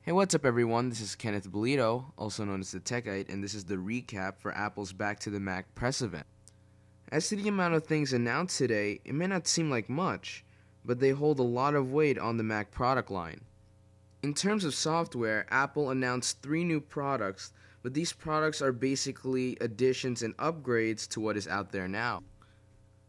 Hey, what's up everyone? This is Kenneth Bolito, also known as the Techite, and this is the recap for Apple's Back to the Mac press event. As to the amount of things announced today, it may not seem like much, but they hold a lot of weight on the Mac product line. In terms of software, Apple announced 3 new products, but these products are basically additions and upgrades to what is out there now.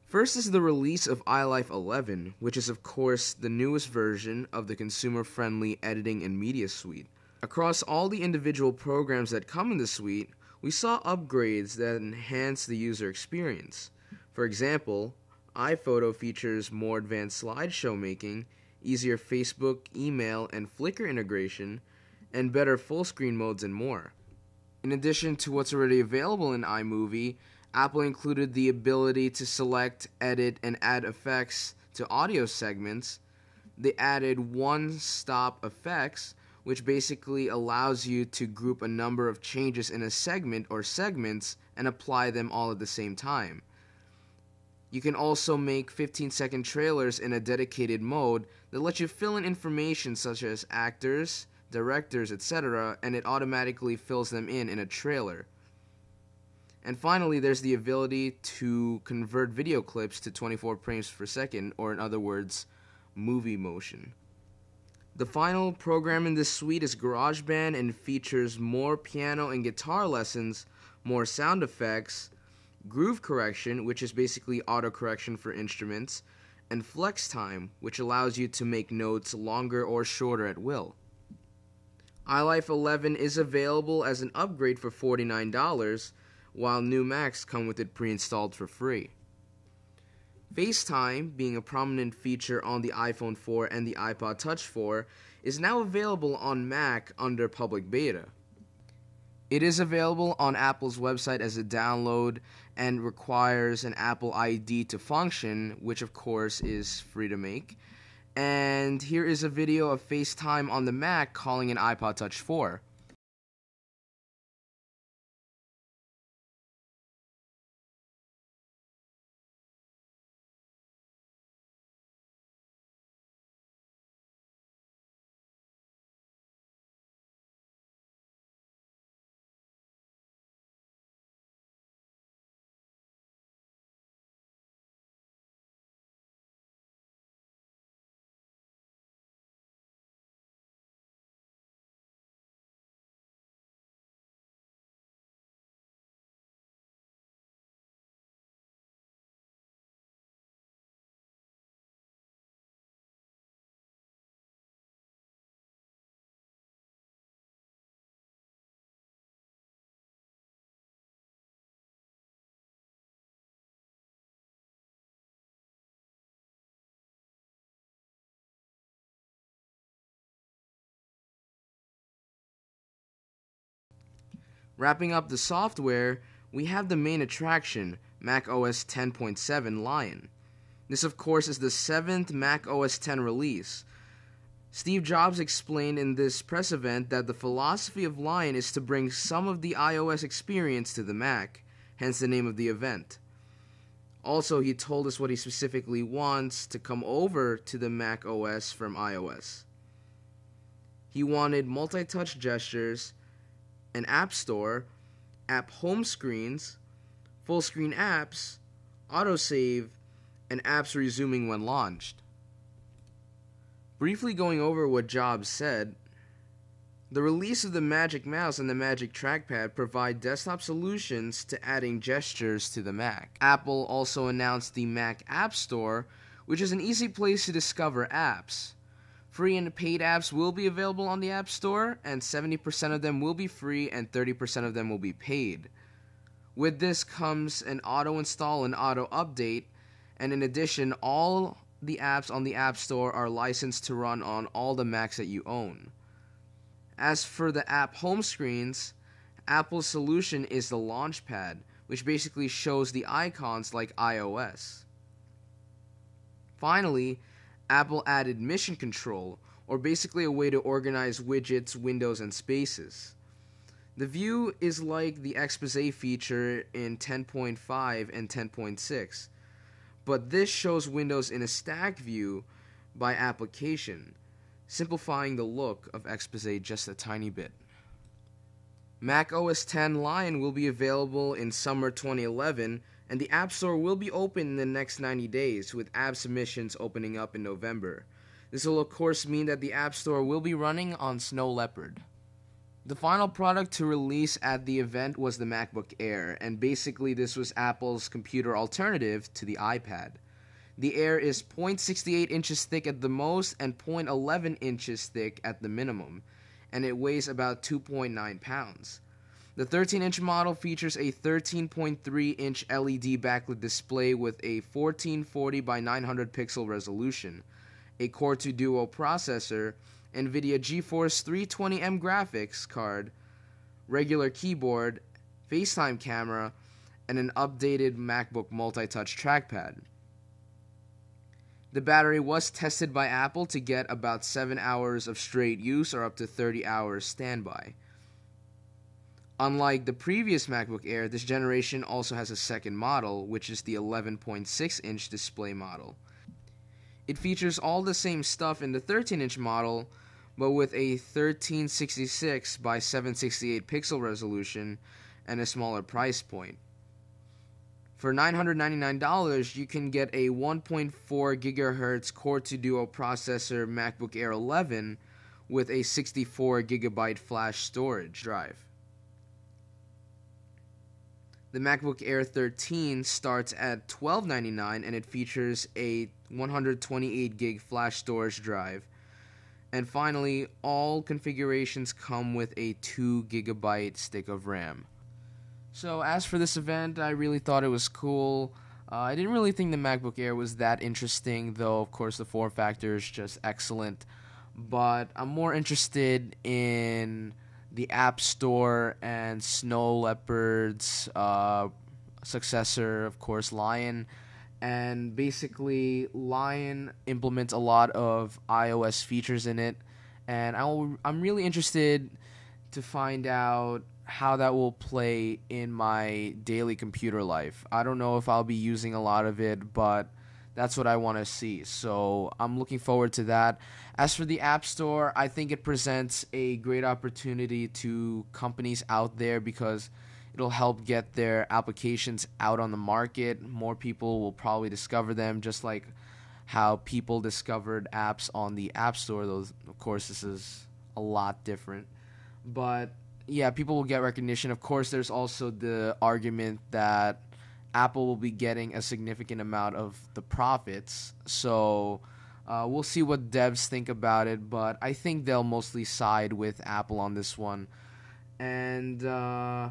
First is the release of iLife 11, which is of course the newest version of the consumer-friendly editing and media suite. Across all the individual programs that come in the suite, we saw upgrades that enhance the user experience. For example, iPhoto features more advanced slideshow making, easier Facebook, email, and Flickr integration, and better full-screen modes and more. In addition to what's already available in iMovie, Apple included the ability to select, edit, and add effects to audio segments. They added one-stop effects, which basically allows you to group a number of changes in a segment or segments and apply them all at the same time. You can also make 15-second trailers in a dedicated mode that lets you fill in information such as actors, directors, etc., and it automatically fills them in a trailer. And finally, there's the ability to convert video clips to 24 frames per second, or in other words, movie motion. The final program in this suite is GarageBand and features more piano and guitar lessons, more sound effects, groove correction, which is basically autocorrection for instruments, and flex time, which allows you to make notes longer or shorter at will. iLife 11 is available as an upgrade for $49, while new Macs come with it pre-installed for free. FaceTime, being a prominent feature on the iPhone 4 and the iPod Touch 4, is now available on Mac under public beta. It is available on Apple's website as a download and requires an Apple ID to function, which of course is free to make. And here is a video of FaceTime on the Mac calling an iPod Touch 4. Wrapping up the software, we have the main attraction, macOS 10.7 Lion. This of course is the 7th macOS 10 release. Steve Jobs explained in this press event that the philosophy of Lion is to bring some of the iOS experience to the Mac, hence the name of the event. Also, he told us what he specifically wants to come over to the Mac OS from iOS. He wanted multi-touch gestures, an app store, app home screens, full screen apps, autosave, and apps resuming when launched. Briefly going over what Jobs said, the release of the Magic Mouse and the Magic Trackpad provide desktop solutions to adding gestures to the Mac. Apple also announced the Mac App Store, which is an easy place to discover apps. Free and paid apps will be available on the App Store, and 70% of them will be free and 30% of them will be paid. With this comes an auto-install and auto-update, and in addition, all the apps on the App Store are licensed to run on all the Macs that you own. As for the app home screens, Apple's solution is the Launchpad, which basically shows the icons like iOS. Finally, Apple added Mission Control, or basically a way to organize widgets, windows, and spaces. The view is like the Expose feature in 10.5 and 10.6, but this shows windows in a stack view by application. simplifying the look of Exposé just a tiny bit. macOS X Lion will be available in summer 2011, and the App Store will be open in the next 90 days, with app submissions opening up in November. This will of course mean that the App Store will be running on Snow Leopard. The final product to release at the event was the MacBook Air, and basically this was Apple's computer alternative to the iPad. The Air is 0.68 inches thick at the most and 0.11 inches thick at the minimum, and it weighs about 2.9 pounds. The 13-inch model features a 13.3-inch LED backlit display with a 1440 by 900 pixel resolution, a Core 2 Duo processor, NVIDIA GeForce 320M graphics card, regular keyboard, Facetime camera, and an updated MacBook multi-touch trackpad. The battery was tested by Apple to get about 7 hours of straight use or up to 30 hours standby. Unlike the previous MacBook Air, this generation also has a second model, which is the 11.6-inch display model. It features all the same stuff in the 13-inch model, but with a 1366 by 768 pixel resolution and a smaller price point. For $999, you can get a 1.4 GHz Core 2 Duo processor MacBook Air 11 with a 64 GB flash storage drive. The MacBook Air 13 starts at $1299 and it features a 128 GB flash storage drive. And finally, all configurations come with a 2 GB stick of RAM. So as for this event, I really thought it was cool. I didn't really think the MacBook Air was that interesting, though of course the form factor is just excellent. But I'm more interested in the App Store and Snow Leopard's successor, of course, Lion. And basically, Lion implements a lot of iOS features in it, and I'm really interested to find out how that will play in my daily computer life. I don't know if I'll be using a lot of it, but that's what I want to see. So I'm looking forward to that. As for the App Store, I think it presents a great opportunity to companies out there because it'll help get their applications out on the market. More people will probably discover them, just like how people discovered apps on the App Store. Though, of course, this is a lot different. But yeah, people will get recognition. Of course, there's also the argument that Apple will be getting a significant amount of the profits. So we'll see what devs think about it, but I think they'll mostly side with Apple on this one. And I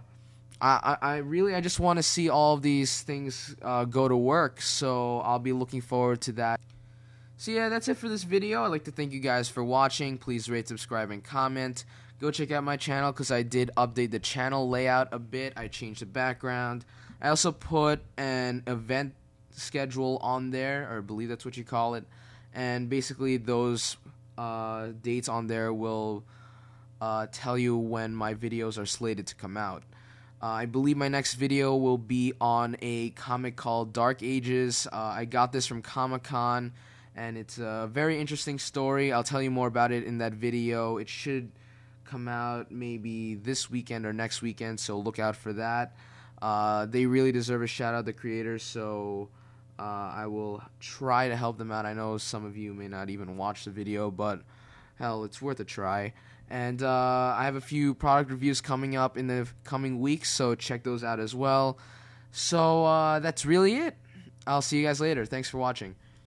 just want to see all of these things go to work, so I'll be looking forward to that. So yeah, that's it for this video. I'd like to thank you guys for watching. Please rate, subscribe, and comment. Go check out my channel because I did update the channel layout a bit. I changed the background. I also put an event schedule on there, or I believe that's what you call it. And basically those dates on there will tell you when my videos are slated to come out. I believe my next video will be on a comic called Dark Ages. I got this from Comic-Con, and it's a very interesting story. I'll tell you more about it in that video. It should come out maybe this weekend or next weekend, so look out for that. They really deserve a shout out, the creators, so I will try to help them out. I know some of you may not even watch the video, but hell, it's worth a try. And I have a few product reviews coming up in the coming weeks, so check those out as well. So that's really it. I'll see you guys later. Thanks for watching.